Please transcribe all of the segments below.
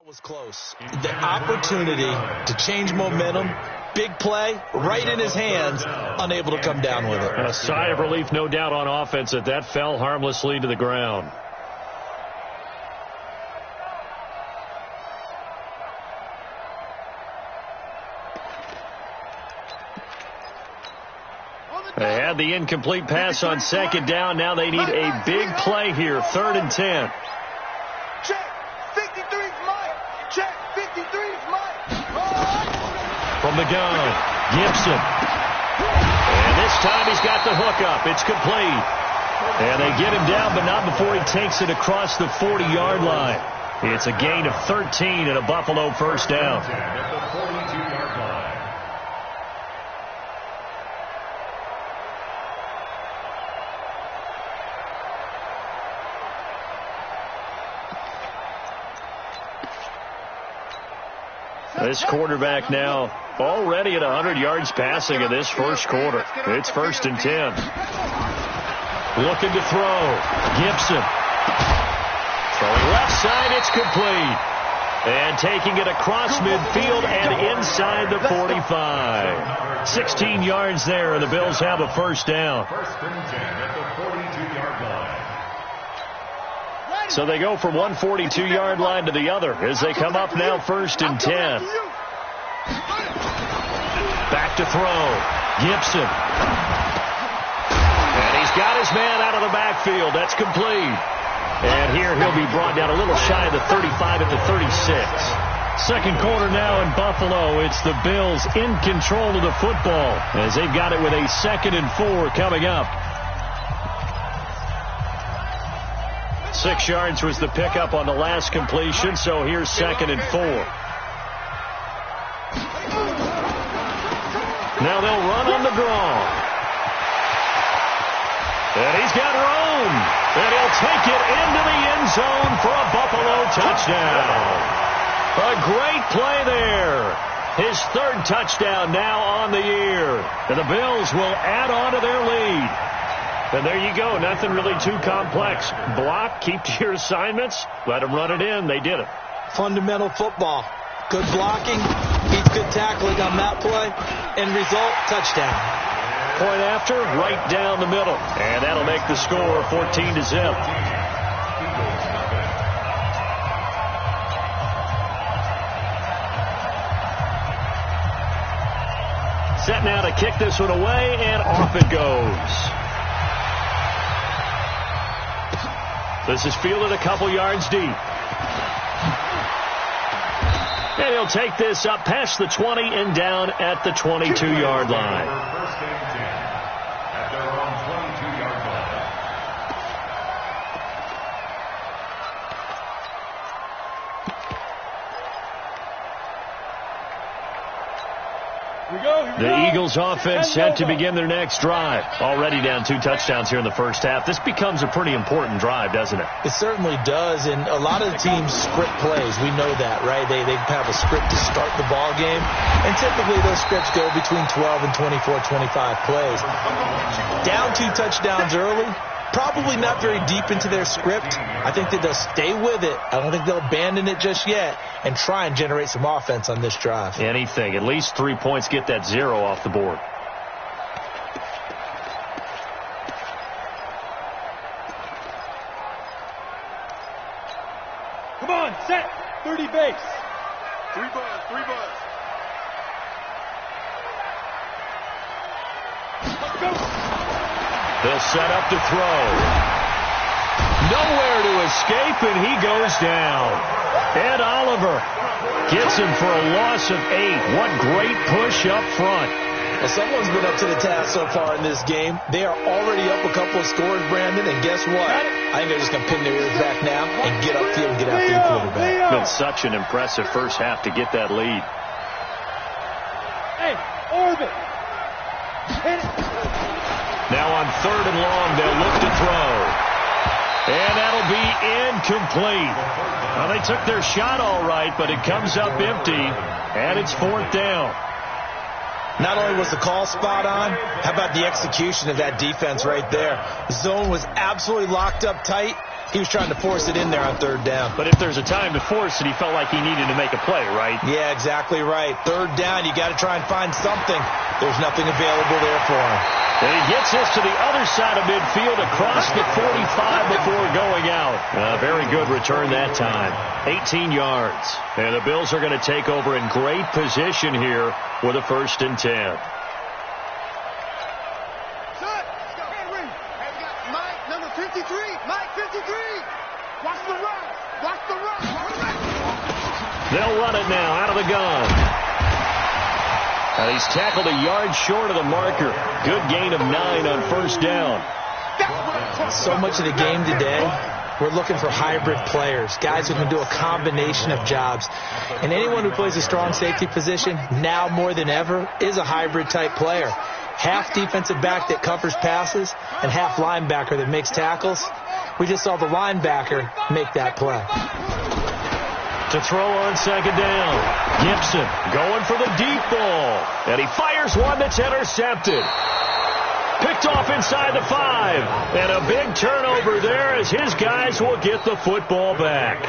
Was close. The opportunity to change momentum, big play, right in his hands, unable to come down with it. And a sigh of relief, no doubt, on offense that fell harmlessly to the ground. They had the incomplete pass on second down. Now they need a big play here, 3rd and 10. From the gun, Gibson. And this time he's got the hook up. It's complete. And they get him down, but not before he takes it across the 40-yard line. It's a gain of 13 and a Buffalo first down. This quarterback now already at 100 yards passing in this first quarter. It's 1st and 10. Looking to throw. Gibson. Throwing left side, it's complete. And taking it across midfield and inside the 45. 16 yards there, and the Bills have a first down. 1st and 10 at the 42-yard line. So they go from one 42-yard line to the other as they come up now 1st and 10. Back to throw. Gibson. And he's got his man out of the backfield. That's complete. And here he'll be brought down a little shy of the 35 at the 36. Second quarter now in Buffalo. It's the Bills in control of the football as they've got it with a 2nd and 4 coming up. 6 yards was the pickup on the last completion, so here's 2nd and 4. Now they'll run on the draw. And he's got room. And he'll take it into the end zone for a Buffalo touchdown. A great play there. His 3rd touchdown now on the year. And the Bills will add on to their lead. And there you go. Nothing really too complex. Block, keep to your assignments, let them run it in. They did it. Fundamental football. Good blocking, beats good tackling on that play. End result, touchdown. Point after, right down the middle. And that'll make the score 14-0. Set now to kick this one away, and off it goes. This is fielded a couple yards deep. And he'll take this up past the 20 and down at the 22-yard line. First and 10 at their own 22-yard line. The Eagles offense set to begin their next drive. Already down 2 touchdowns here in the first half. This becomes a pretty important drive, doesn't it? It certainly does, and a lot of the teams script plays. We know that, right? They have a script to start the ball game, and typically those scripts go between 12 and 24, 25 plays. Down 2 touchdowns early, probably not very deep into their script. I think that they'll stay with it. I don't think they'll abandon it just yet and try and generate some offense on this drive. Anything. At least 3 points. Get that 0 off the board. Come on, set. 30 base. 3 buzz, 3 buzz. Let's go. They'll set up to throw. Nowhere to escape, and he goes down. Ed Oliver gets him for a loss of 8. What great push up front. Well, someone's been up to the task so far in this game. They are already up a couple of scores, Brandon, and guess what? I think they're just going to pin their ears back now and get upfield and get after the quarterback. Been such an impressive first half to get that lead. Hey, orbit. Hit it. Now on 3rd and long, they'll look to throw. And that'll be incomplete. Well, they took their shot all right, but it comes up empty, and it's 4th down. Not only was the call spot on, how about the execution of that defense right there? The zone was absolutely locked up tight. He was trying to force it in there on third down. But if there's a time to force it, he felt like he needed to make a play, right? Yeah, exactly right. Third down, you got to try and find something. There's nothing available there for him. And he gets this to the other side of midfield across the 45 before going out. Very good return that time. 18 yards. And the Bills are going to take over in great position here with a 1st and 10. Number 53, Mike 53. Watch the run. Watch the run. They'll run it now out of the gun. And he's tackled a yard short of the marker. Good gain of 9 on 1st down. So much of the game today, we're looking for hybrid players, guys who can do a combination of jobs. And anyone who plays a strong safety position, now more than ever, is a hybrid type player. Half defensive back that covers passes and half linebacker that makes tackles. We just saw the linebacker make that play. To throw on 2nd down. Gibson going for the deep ball. And he fires one that's intercepted. Picked off inside the 5. And a big turnover there as his guys will get the football back.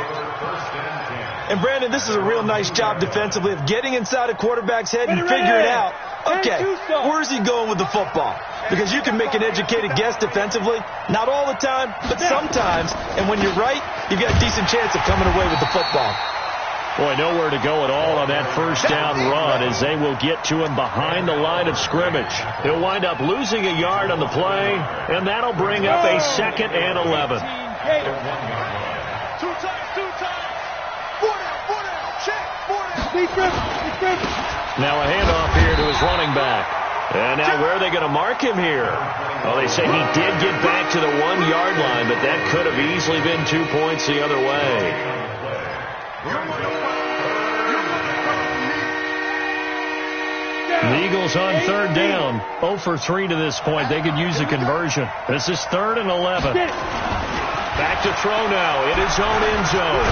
And Brandon, this is a real nice job defensively of getting inside a quarterback's head and figuring out, okay, where's he going with the football? Because you can make an educated guess defensively, not all the time, but sometimes. And when you're right, you've got a decent chance of coming away with the football. Boy, nowhere to go at all on that 1st down run as they will get to him behind the line of scrimmage. He'll wind up losing a yard on the play, and that'll bring up a 2nd and 11. Now a handoff here to his running back. And now where are they going to mark him here? Well, they say he did get back to the 1-yard line, but that could have easily been 2 points the other way. The Eagles on 3rd down. 0 for 3 to this point. They could use a conversion. This is 3rd and 11. Back to throw now in his own end zone.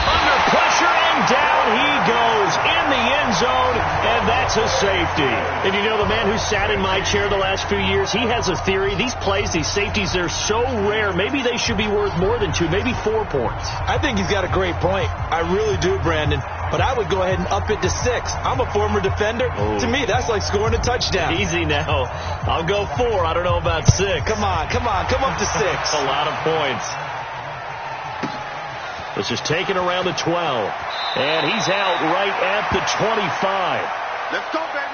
Under pressure, and down he goes in the end zone, and that's a safety. And you know, the man who sat in my chair the last few years, he has a theory. These plays, these safeties, they're so rare. Maybe they should be worth more than 2, maybe 4 points. I think he's got a great point. I really do, Brandon. But I would go ahead and up it to 6. I'm a former defender. Oh. To me, that's like scoring a touchdown. Easy now. I'll go 4. I don't know about 6. Come on. Come up to 6. A lot of points. This is taken around the 12. And he's out right at the 25. Let's go, baby.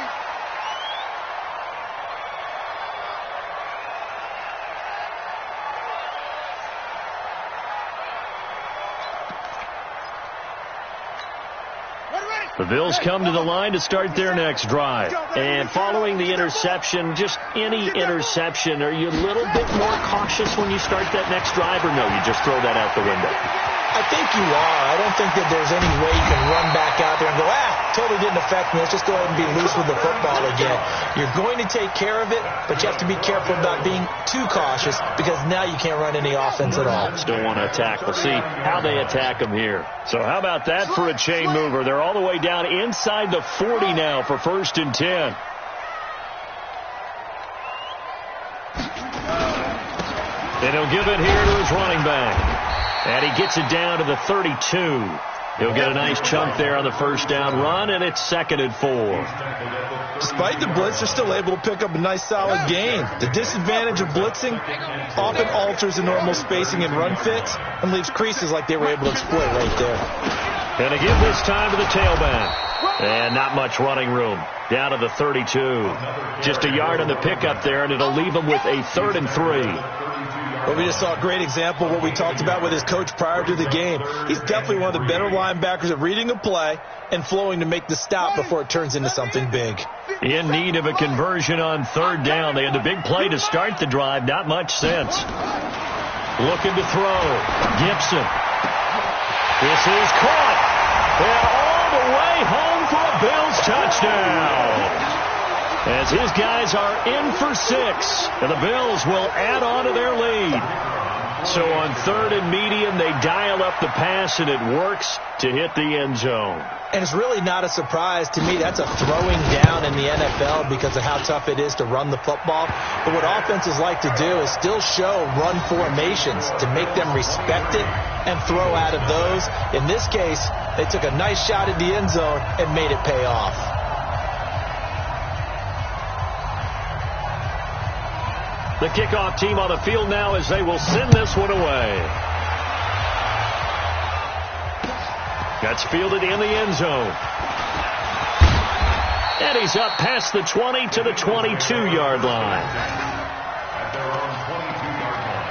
The Bills come to the line to start their next drive. And following the interception, just any interception, are you a little bit more cautious when you start that next drive, or no, you just throw that out the window? I think you are. I don't think that there's any way you can run back out there and go, totally didn't affect me. Let's just go ahead and be loose with the football again. You're going to take care of it, but you have to be careful about being too cautious because now you can't run any offense at all. Still want to attack. We'll see how they attack them here. So how about that for a chain mover? They're all the way down inside the 40 now for 1st and 10. And he'll give it here to his running back. And he gets it down to the 32. He'll get a nice chunk there on the 1st down run, and it's 2nd and 4. Despite the blitz, they're still able to pick up a nice solid gain. The disadvantage of blitzing often alters the normal spacing and run fits and leaves creases like they were able to exploit right there. And to give this time to the tailback. And not much running room. Down to the 32. Just a yard on the pickup there, and it'll leave him with a 3rd and 3. Well, we just saw a great example of what we talked about with his coach prior to the game. He's definitely one of the better linebackers at reading a play and flowing to make the stop before it turns into something big. In need of a conversion on 3rd down. They had the big play to start the drive. Not much sense. Looking to throw. Gibson. This is caught. And all the way home for a Bills touchdown. As his guys are in for 6, and the Bills will add on to their lead. So on 3rd and medium, they dial up the pass, and it works to hit the end zone. And it's really not a surprise to me. That's a throwing down in the NFL because of how tough it is to run the football. But what offenses like to do is still show run formations to make them respect it and throw out of those. In this case, they took a nice shot at the end zone and made it pay off. The kickoff team on the field now as they will send this one away. That's fielded in the end zone. And he's up past the 20 to the 22-yard line. At their own 22-yard line.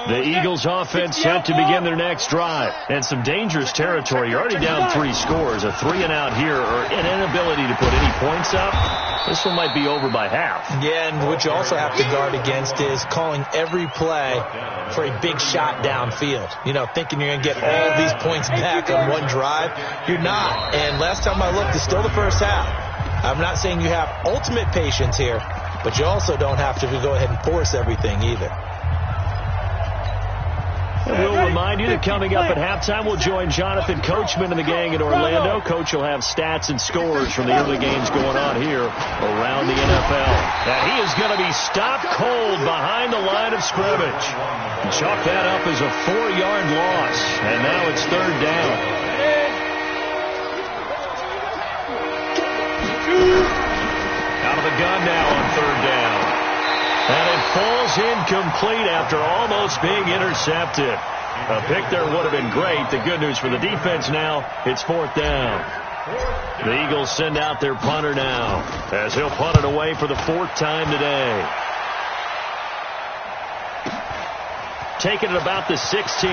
The Eagles offense set to begin their next drive. And some dangerous territory. You're already down 3 scores. A 3-and-out here or an inability to put any points up. This one might be over by half. Yeah, and what you also have to guard against is calling every play for a big shot downfield. You know, thinking you're going to get all these points back on one drive. You're not. And last time I looked, it's still the first half. I'm not saying you have ultimate patience here, but you also don't have to go ahead and force everything either. And we'll remind you that coming up at halftime, we'll join Jonathan Coachman and the gang in Orlando. Coach will have stats and scores from the early games going on here around the NFL. And he is going to be stopped cold behind the line of scrimmage. Chalk that up as a 4-yard loss. And now it's 3rd down. Out of the gun now on 3rd down. And it falls incomplete after almost being intercepted. A pick there would have been great. The good news for the defense now, it's 4th down. The Eagles send out their punter now as he'll punt it away for the 4th time today. Taking it about the 16.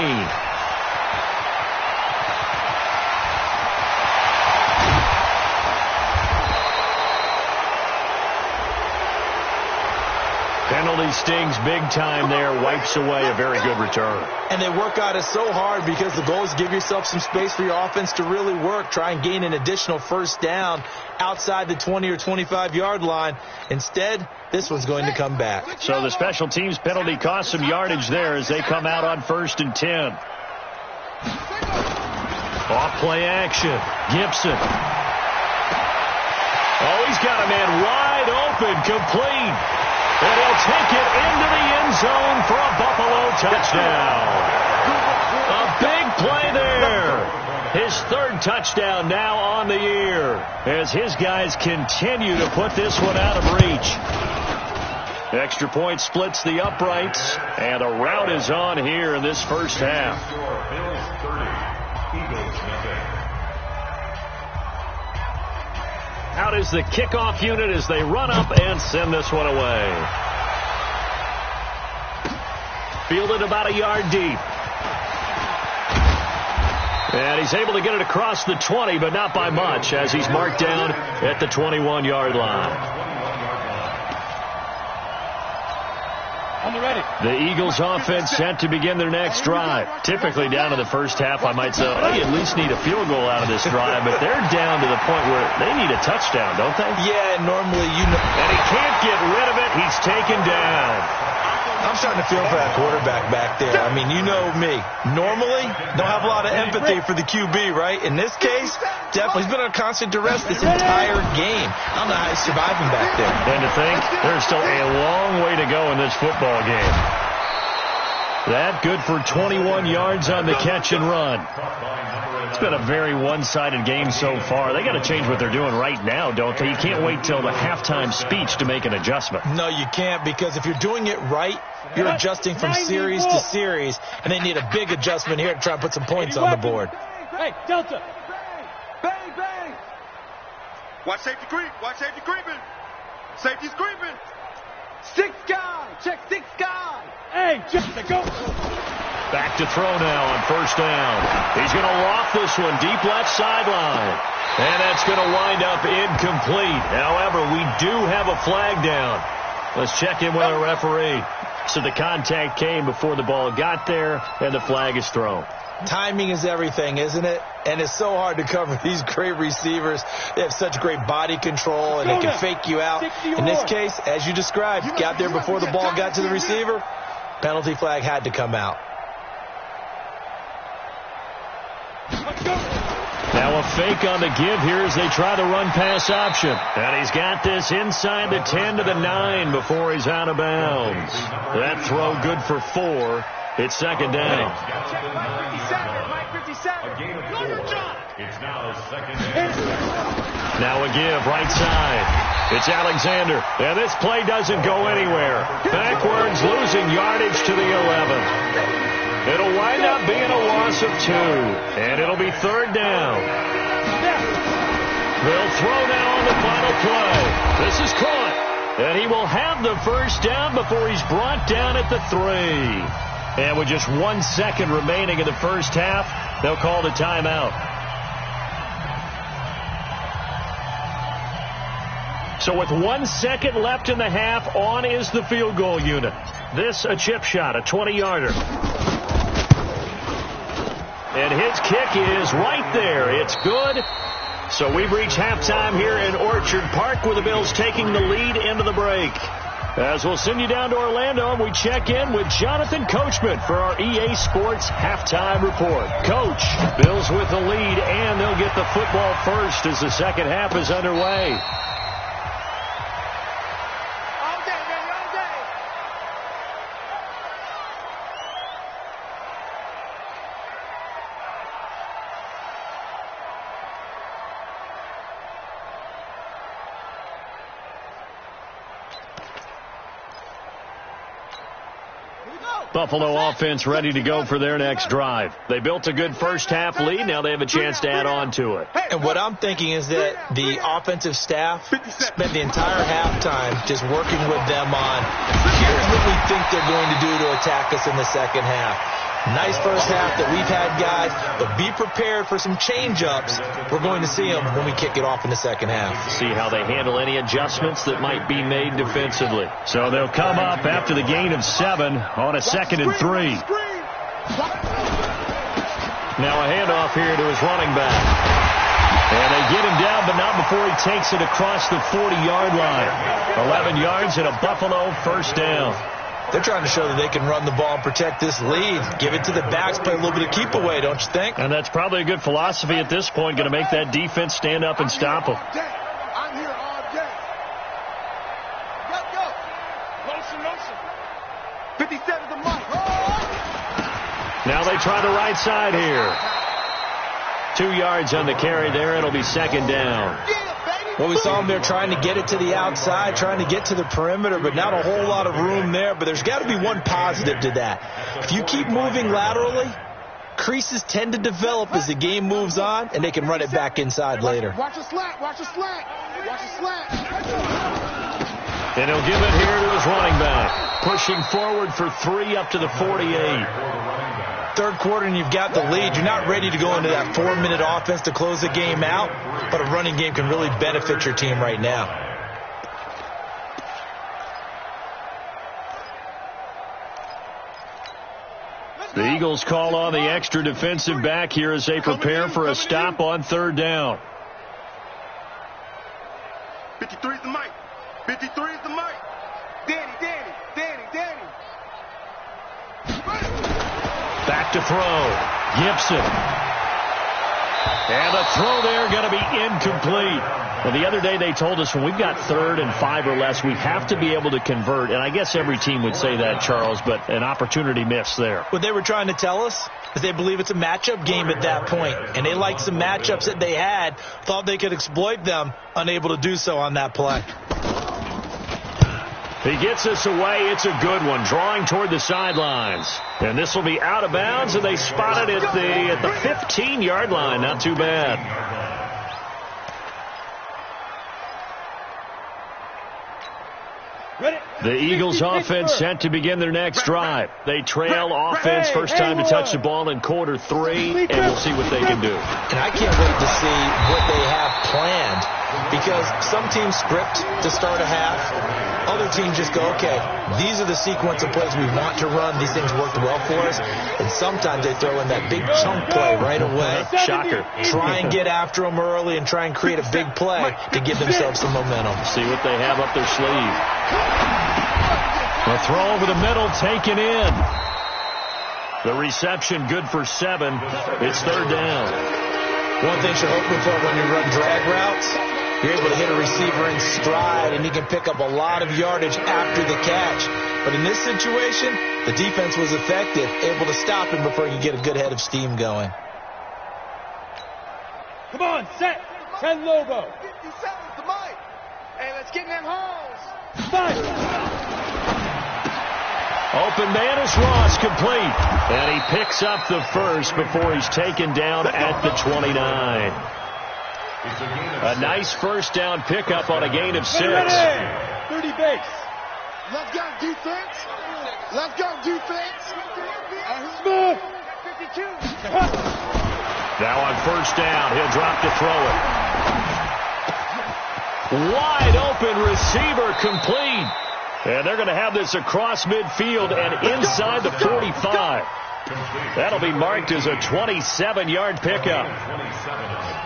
Penalty stings big time there, wipes away a very good return. And they work out it so hard because the goal is to give yourself some space for your offense to really work. Try and gain an additional 1st down outside the 20 or 25-yard line. Instead, this one's going to come back. So the special teams penalty cost some yardage there as they come out on 1st and 10. Off play action. Gibson. Oh, he's got a man wide open, complete. And he'll take it into the end zone for a Buffalo touchdown. A big play there. His 3rd touchdown now on the year as his guys continue to put this one out of reach. Extra point splits the uprights, and a rout is on here in this first half. Bills 30, Eagles nothing. Out is the kickoff unit as they run up and send this one away. Fielded about a yard deep. And he's able to get it across the 20, but not by much, as he's marked down at the 21-yard line. The Eagles offense set to begin their next drive. Typically down to the first half, I might say, oh, you at least need a field goal out of this drive, but they're down to the point where they need a touchdown, don't they? Yeah, normally you know. And he can't get rid of it. He's taken down. I'm starting to feel for that quarterback back there. I mean, you know me. Normally, don't have a lot of empathy for the QB, right? In this case, definitely he's been on constant duress this entire game. I don't know how he's surviving back there. And to think, there's still a long way to go in this football game. That good for 21 yards on the catch and run. It's been a very one-sided game so far. They got to change what they're doing right now, don't they? You can't wait till the halftime speech to make an adjustment. No, you can't, because if you're doing it right, you're adjusting from series to series, and they need a big adjustment here to try and put some points on the board. Hey, Delta. Bang, bang. Watch safety creep. Watch safety creeping. Safety's creeping. 6 guy. Check 6 guy. Hey, just go. Back to throw now on 1st down. He's going to loft this one deep left sideline. And that's going to wind up incomplete. However, we do have a flag down. Let's check in with our referee. So the contact came before the ball got there, and the flag is thrown. Timing is everything, isn't it? And it's so hard to cover these great receivers. They have such great body control, and they can fake you out. In this case, as you described, got there before the ball got to the receiver. Penalty flag had to come out. Now a fake on the give here as they try the run-pass option. And he's got this inside the 10 to the 9 before he's out of bounds. That throw good for 4. It's second down. It's now second down. Now a give, right side. It's Alexander. And this play doesn't go anywhere. Backwards, losing yardage to the 11. It'll wind up being a loss of 2. And it'll be third down. They'll throw now on the final play. This is caught. And he will have the first down before he's brought down at the 3. And with just 1 second remaining in the first half, they'll call the timeout. So with 1 second left in the half, on is the field goal unit. This a chip shot, a 20-yarder. And his kick is right there. It's good. So we've reached halftime here in Orchard Park with the Bills taking the lead into the break. As we'll send you down to Orlando, and we check in with Jonathan Coachman for our EA Sports Halftime Report. Coach, Bills with the lead, and they'll get the football first as the second half is underway. Buffalo offense ready to go for their next drive. They built a good first half lead. Now they have a chance to add on to it. And what I'm thinking is that the offensive staff spent the entire halftime just working with them on, here's what we think they're going to do to attack us in the second half. Nice first half that we've had, guys, but be prepared for some change-ups. We're going to see them when we kick it off in the second half. See how they handle any adjustments that might be made defensively. So they'll come up after the gain of 7 on a 2nd and 3. Now a handoff here to his running back. And they get him down, but not before he takes it across the 40-yard line. 11 yards and a Buffalo first down. They're trying to show that they can run the ball and protect this lead. Give it to the backs, play a little bit of keep away, don't you think? And that's probably a good philosophy at this point, going to make that defense stand up and stop them. I'm here all day. Go. Motion. 57 the mark. Now they try the right side here. 2 yards on the carry there. It'll be second down. Well, we saw them there trying to get it to the outside, trying to get to the perimeter, but not a whole lot of room there. But there's got to be one positive to that. If you keep moving laterally, creases tend to develop as the game moves on, and they can run it back inside later. Watch a slant. And he'll give it here to his running back. Pushing forward for 3 up to the 48. Third quarter and you've got the lead. You're not ready to go into that 4-minute offense to close the game out, but a running game can really benefit your team right now. The Eagles call on the extra defensive back here as they prepare for a stop on third down. 53 is the mic. 53 is the mic. Danny. Back to throw. Gibson. And the throw there going to be incomplete. Well, the other day they told us when we've got 3rd and 5 or less, we have to be able to convert. And I guess every team would say that, Charles, but an opportunity missed there. What they were trying to tell us is they believe it's a matchup game at that point. And they liked some matchups that they had, thought they could exploit them, unable to do so on that play. He gets us away. It's a good one, drawing toward the sidelines. And this will be out of bounds, and they spot it at the 15-yard line. Not too bad. The Eagles offense set to begin their next drive. They trail offense, first time to touch the ball in quarter 3, and we'll see what they can do. And I can't wait to see what they have planned because some teams script to start a half. Other teams just go, okay, these are the sequence of plays we want to run. These things worked well for us. And sometimes they throw in that big chunk play right away. Shocker. Try and get after them early and try and create a big play to give themselves some momentum. See what they have up their sleeve. A throw over the middle, taken in. The reception good for 7. It's third down. One thing you're hoping for when you run drag routes, you're able to hit a receiver in stride, and he can pick up a lot of yardage after the catch. But in this situation, the defense was effective, able to stop him before he could get a good head of steam going. Come on, set. Send Lobo. 57's the mic. Hey, let's get in them holes. Five. Open man is Ross, complete. And he picks up the first before he's taken down at the 29. A nice first down pickup on a gain of 6. 30 base. Let's go defense. Let's go defense. Smooth. 52. Now on first down, he'll drop to throw it. Wide open receiver, complete. And they're going to have this across midfield and inside the 45. That'll be marked as a 27-yard pickup.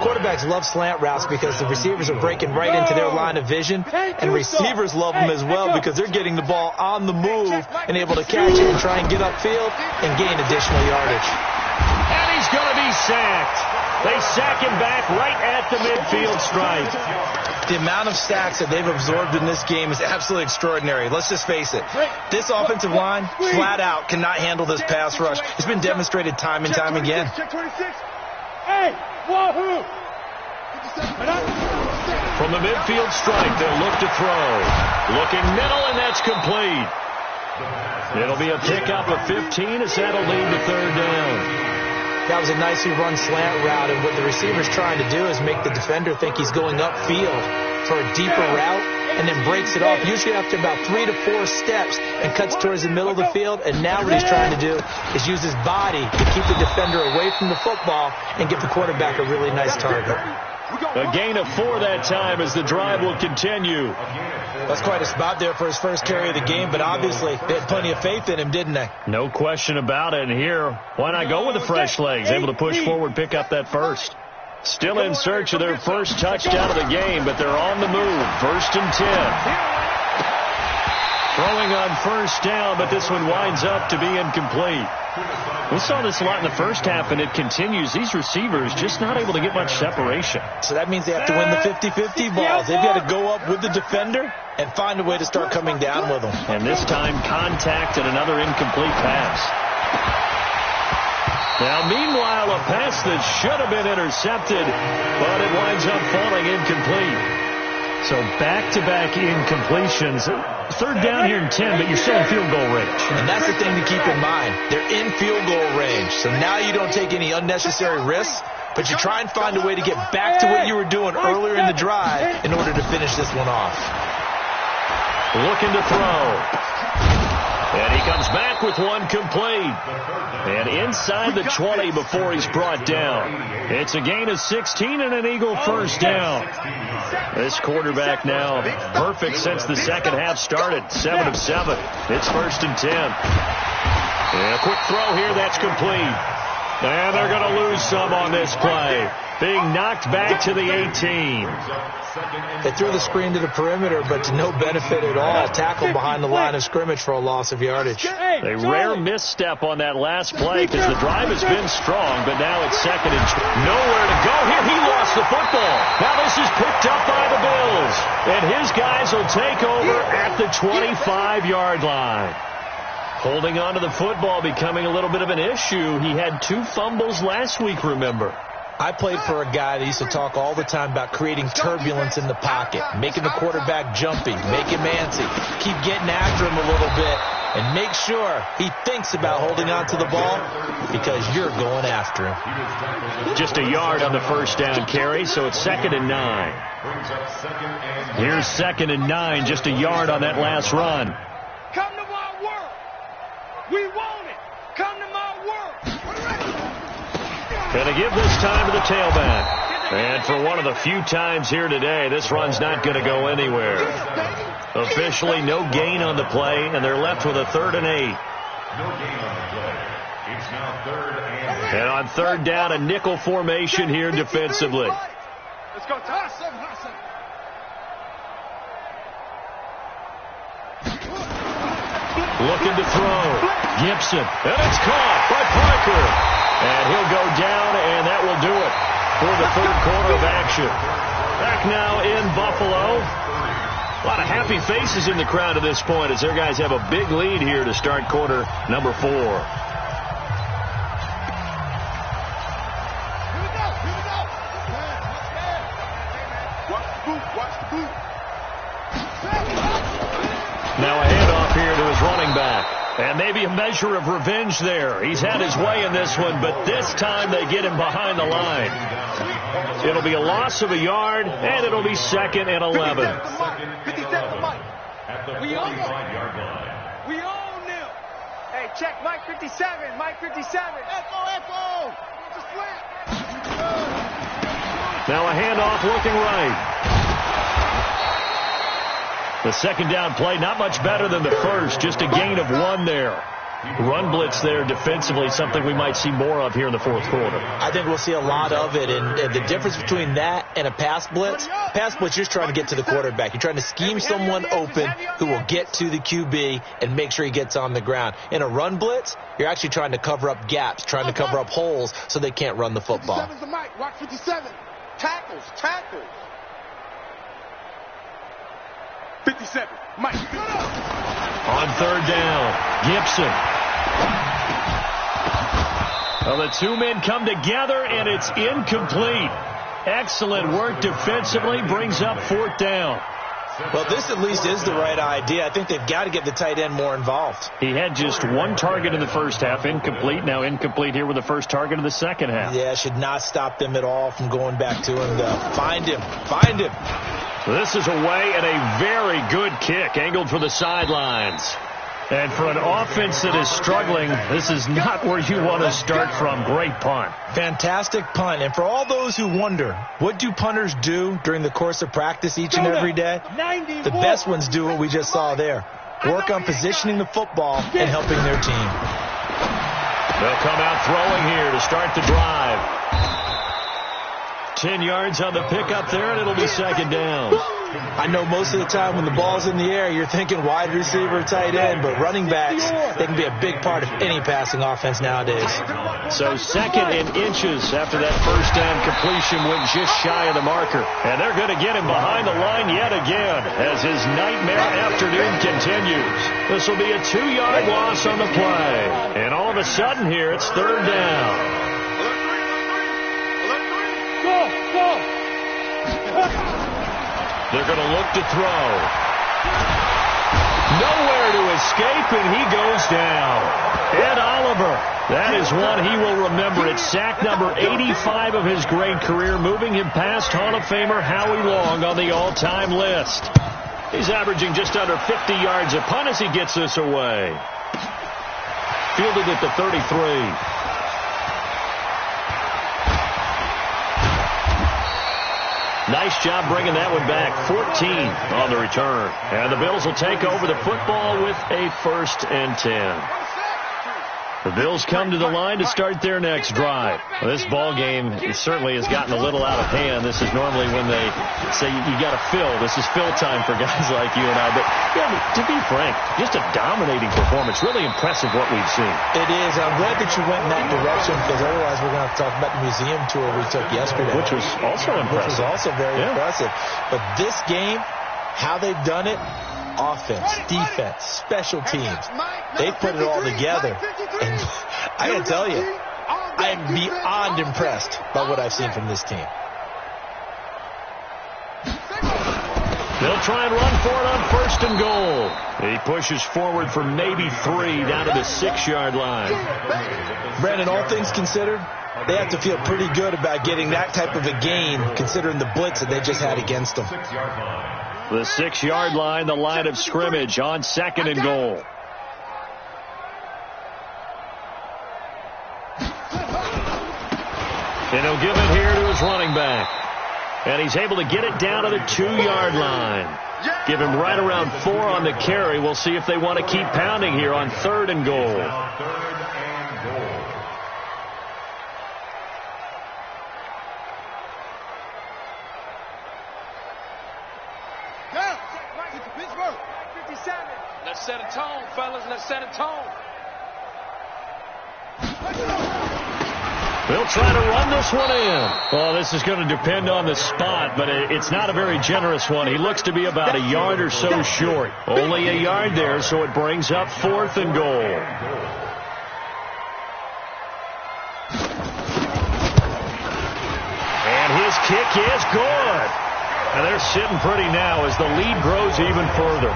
Quarterbacks love slant routes because the receivers are breaking right into their line of vision, and receivers love them as well because they're getting the ball on the move and able to catch it and try and get upfield and gain additional yardage. And he's going to be sacked. They sack him back right at the midfield stripe. The amount of sacks that they've absorbed in this game is absolutely extraordinary. Let's just face it. This offensive line, flat out, cannot handle this pass rush. It's been demonstrated time and time again. Check 26. Hey, wahoo! From the midfield stripe, they'll look to throw. Looking middle, and that's complete. It'll be a pickup of 15 as that'll lead to third down. That was a nicely run slant route, and what the receiver's trying to do is make the defender think he's going upfield for a deeper route and then breaks it off, usually after about 3 to 4 steps, and cuts towards the middle of the field. And now what he's trying to do is use his body to keep the defender away from the football and give the quarterback a really nice target. A gain of 4 that time as the drive will continue. That's quite a spot there for his first carry of the game, but obviously they had plenty of faith in him, didn't they? No question about it. And here, why not go with the fresh legs? Able to push forward, pick up that first. Still in search of their first touchdown of the game, but they're on the move. First and 10. Throwing on first down, but this one winds up to be incomplete. We saw this a lot in the first half, and it continues. These receivers just not able to get much separation. So that means they have to win the 50-50 balls. They've got to go up with the defender and find a way to start coming down with them. And this time, contact and another incomplete pass. Now, meanwhile, a pass that should have been intercepted, but it winds up falling incomplete. So back-to-back incompletions. Third down here in 10, but you're still in field goal range. And that's the thing to keep in mind. They're in field goal range. So now you don't take any unnecessary risks, but you try and find a way to get back to what you were doing earlier in the drive in order to finish this one off. Looking to throw. And he comes back with one complete. And inside the 20 before he's brought down. It's a gain of 16 and an Eagle first down. This quarterback now perfect since the second half started. 7 of 7. It's first and 10. And a quick throw here. That's complete. And they're going to lose some on this play. Being knocked back to the 18. They threw the screen to the perimeter, but to no benefit at all. Tackled behind the line of scrimmage for a loss of yardage. A rare misstep on that last play because the drive has been strong, but now it's second and nowhere to go here. He lost the football. Now this is picked up by the Bills, and his guys will take over at the 25-yard line. Holding on to the football becoming a little bit of an issue. He had 2 fumbles last week, remember. I played for a guy that used to talk all the time about creating turbulence in the pocket, making the quarterback jumpy, make him antsy, keep getting after him a little bit, and make sure he thinks about holding on to the ball because you're going after him. Just a yard on the first down carry, so it's 2nd and 9. Here's 2nd and 9, just a yard on that last run. Come to my work. We want it. Come to my work. Going to give this time to the tailback. And for one of the few times here today, this run's not going to go anywhere. Officially no gain on the play, and they're left with a 3rd and 8. No gain on the play. It's now 3rd and 8. And on 3rd down, a nickel formation here defensively. Let's go, Toss. Looking to throw. Gibson. And it's caught by Parker. And he'll go down, and that will do it for the 3rd quarter of action. Back now in Buffalo. A lot of happy faces in the crowd at this point as their guys have a big lead here to start quarter number 4. Now a handoff here to his running back. And maybe a measure of revenge there. He's had his way in this one, but this time they get him behind the line. It'll be a loss of a yard, and it'll be 2nd and 11. 57, Mike. At the We own 45-yard line. We own them. Hey, check Mike 57. Mike 57. Echo. Just flat. Now a handoff looking right. The 2nd down play, not much better than the first, just a gain of 1 there. Run blitz there defensively, something we might see more of here in the 4th quarter. I think we'll see a lot of it, and the difference between that and a pass blitz, you're just trying to get to the quarterback. You're trying to scheme someone open who will get to the QB and make sure he gets on the ground. In a run blitz, you're actually trying to cover up gaps, trying to cover up holes so they can't run the football. 57's the Mike. Watch 57. Tackles. 57. Mike. On 3rd down, Gibson. Well, the 2 men come together, and it's incomplete. Excellent work defensively, brings up 4th down. Well, this at least is the right idea. I think they've got to get the tight end more involved. He had just 1 target in the first half, incomplete. Now incomplete here with the first target of the second half. Yeah, should not stop them at all from going back to him, though. Find him. This is away and a very good kick, angled for the sidelines. And for an offense that is struggling, this is not where you want to start from. Great punt. Fantastic punt. And for all those who wonder, what do punters do during the course of practice each and every day? The best ones do what we just saw there. Work on positioning the football and helping their team. They'll come out throwing here to start the drive. 10 yards on the pickup there, and it'll be 2nd down. I know most of the time when the ball's in the air, you're thinking wide receiver, tight end, but running backs, they can be a big part of any passing offense nowadays. So 2nd and inches after that first down completion went just shy of the marker. And they're going to get him behind the line yet again as his nightmare afternoon continues. This will be a 2-yard loss on the play. And all of a sudden here, it's 3rd down. They're going to look to throw. Nowhere to escape, and he goes down. Ed Oliver, that is one he will remember. It's sack number 85 of his great career, moving him past Hall of Famer Howie Long on the all-time list. He's averaging just under 50 yards a punt as he gets this away. Fielded at the 33. Nice job bringing that one back. 14 on the return. And the Bills will take over the football with a 1st and 10. The Bills come to the line to start their next drive. Well, this ball game certainly has gotten a little out of hand. This is normally when they say you got to fill. This is fill time for guys like you and I. But yeah, to be frank, just a dominating performance. Really impressive what we've seen. It is. I'm glad that you went in that direction because otherwise we're going to have to talk about the museum tour we took yesterday. Which was also impressive. Which was also very impressive. But this game, how they've done it, offense, defense, special teams, they put it all together. And I got to tell you, I am beyond impressed by what I've seen from this team. They'll try and run for it on 1st and goal. He pushes forward for maybe 3 down to the 6-yard line. Brandon, all things considered, they have to feel pretty good about getting that type of a gain considering the blitz that they just had against them. The 6-yard line, the line of scrimmage on 2nd and goal. And he'll give it here to his running back. And he's able to get it down to the 2-yard line. Give him right around 4 on the carry. We'll see if they want to keep pounding here on 3rd and goal. Let's set a tone, fellas. Let's set a tone. They'll try to run this one in. Well, this is going to depend on the spot, but it's not a very generous one. He looks to be about a yard or so short. Only a yard there, so it brings up 4th and goal. And his kick is good. And they're sitting pretty now as the lead grows even further.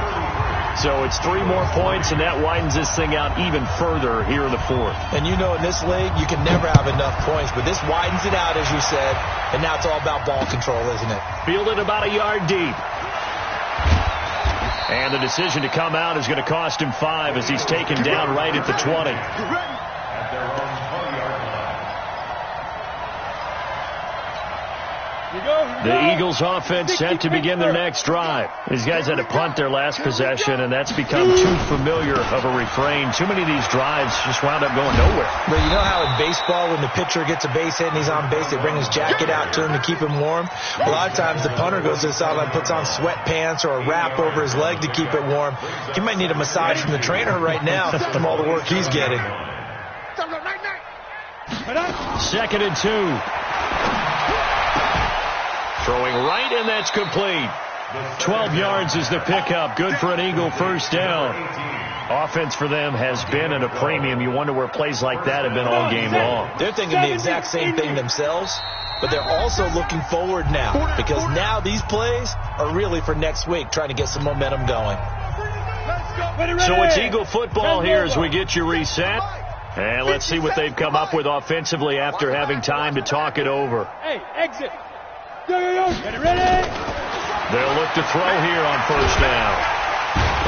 So it's 3 more points, and that widens this thing out even further here in the 4th. And you know in this league, you can never have enough points, but this widens it out, as you said, and now it's all about ball control, isn't it? Fielded about a yard deep. And the decision to come out is going to cost him 5 as he's taken down right at the 20. The Eagles offense set to begin their next drive. These guys had to punt their last possession, and that's become too familiar of a refrain. Too many of these drives just wound up going nowhere. But you know how in baseball, when the pitcher gets a base hit and he's on base, they bring his jacket out to him to keep him warm? A lot of times the punter goes to the sideline, puts on sweatpants or a wrap over his leg to keep it warm. He might need a massage from the trainer right now from all the work he's getting. 2nd and 2. Throwing right, and that's complete. 12 yards is the pickup. Good for an Eagle first down. Offense for them has been at a premium. You wonder where plays like that have been all game long. They're thinking the exact same thing themselves, but they're also looking forward now because now these plays are really for next week, trying to get some momentum going. So it's Eagle football here as we get you reset. And let's see what they've come up with offensively after having time to talk it over. Hey, exit. Ready? They'll look to throw here on first down.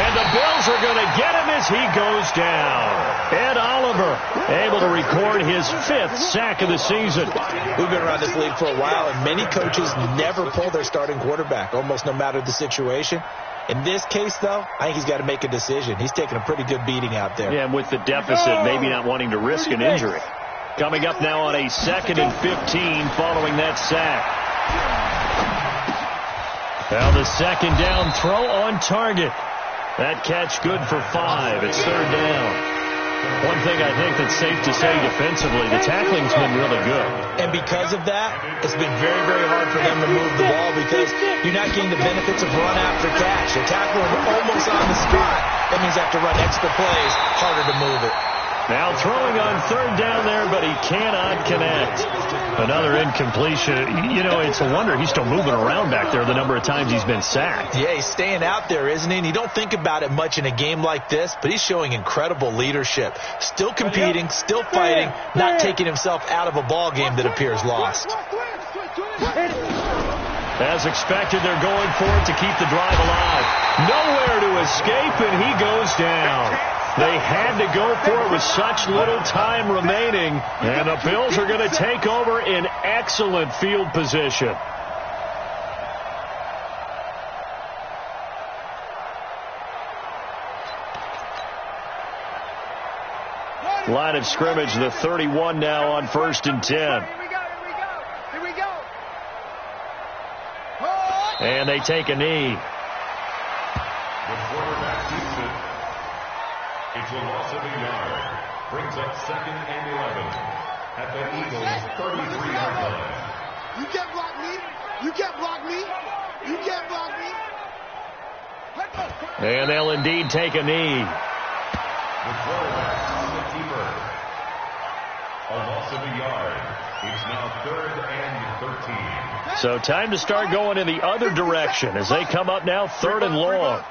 And the Bills are going to get him as he goes down. Ed Oliver able to record his 5th sack of the season. We've been around this league for a while, and many coaches never pull their starting quarterback, almost no matter the situation. In this case, though, I think he's got to make a decision. He's taking a pretty good beating out there. Yeah, and with the deficit, maybe not wanting to risk an injury. Coming up now on a 2nd and 15 following that sack. Now the 2nd down throw on target. That catch good for 5. It's 3rd down. One thing I think that's safe to say defensively, the tackling's been really good. And because of that, it's been very, very hard for them to move the ball because you're not getting the benefits of run after catch. They're tackling almost on the spot. That means they have to run extra plays, harder to move it. Now throwing on 3rd down there, but he cannot connect. Another incompletion. You know, it's a wonder he's still moving around back there the number of times he's been sacked. Yeah, he's staying out there, isn't he? And you don't think about it much in a game like this, but he's showing incredible leadership. Still competing, still fighting, not taking himself out of a ball game that appears lost. As expected, they're going for it to keep the drive alive. Nowhere to escape, and he goes down. They had to go for it with such little time remaining, and the Bills are going to take over in excellent field position. Line of scrimmage, the 31 now on 1st and 10. Here we go. And they take a knee. The quarterback keeps it. It's a loss of a yard. Brings up 2nd and 11 at the Eagles' 33-yard line. You can't block me. You can't block me. You can't block me. And they'll indeed take a knee. The quarterback on the keeper. A loss of a yard. It's now 3rd and 13. So time to start going in the other direction as they come up now 3rd and long.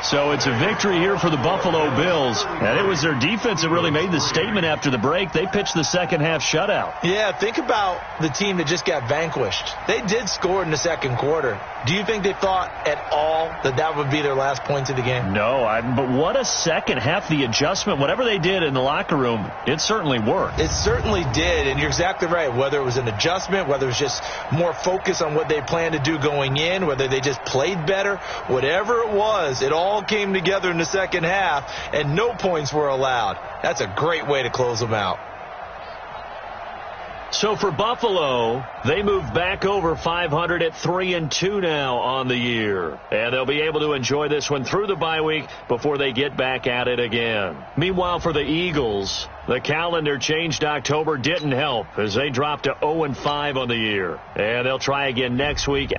So it's a victory here for the Buffalo Bills, and it was their defense that really made the statement after the break. They pitched the second half shutout. Yeah, think about the team that just got vanquished. They did score in the second quarter. Do you think they thought at all that that would be their last points of the game? No, but what a second half. The adjustment, whatever they did in the locker room, it certainly worked. It certainly did, and you're exactly right. Whether it was an adjustment, whether it was just more focus on what they planned to do going in, whether they just played better, whatever it was, it all came together in the second half, and no points were allowed. That's a great way to close them out. So for Buffalo, they move back over 500 at 3-2 now on the year. And they'll be able to enjoy this one through the bye week before they get back at it again. Meanwhile, for the Eagles, the calendar changed October didn't help as they dropped to 0-5 on the year. And they'll try again next week.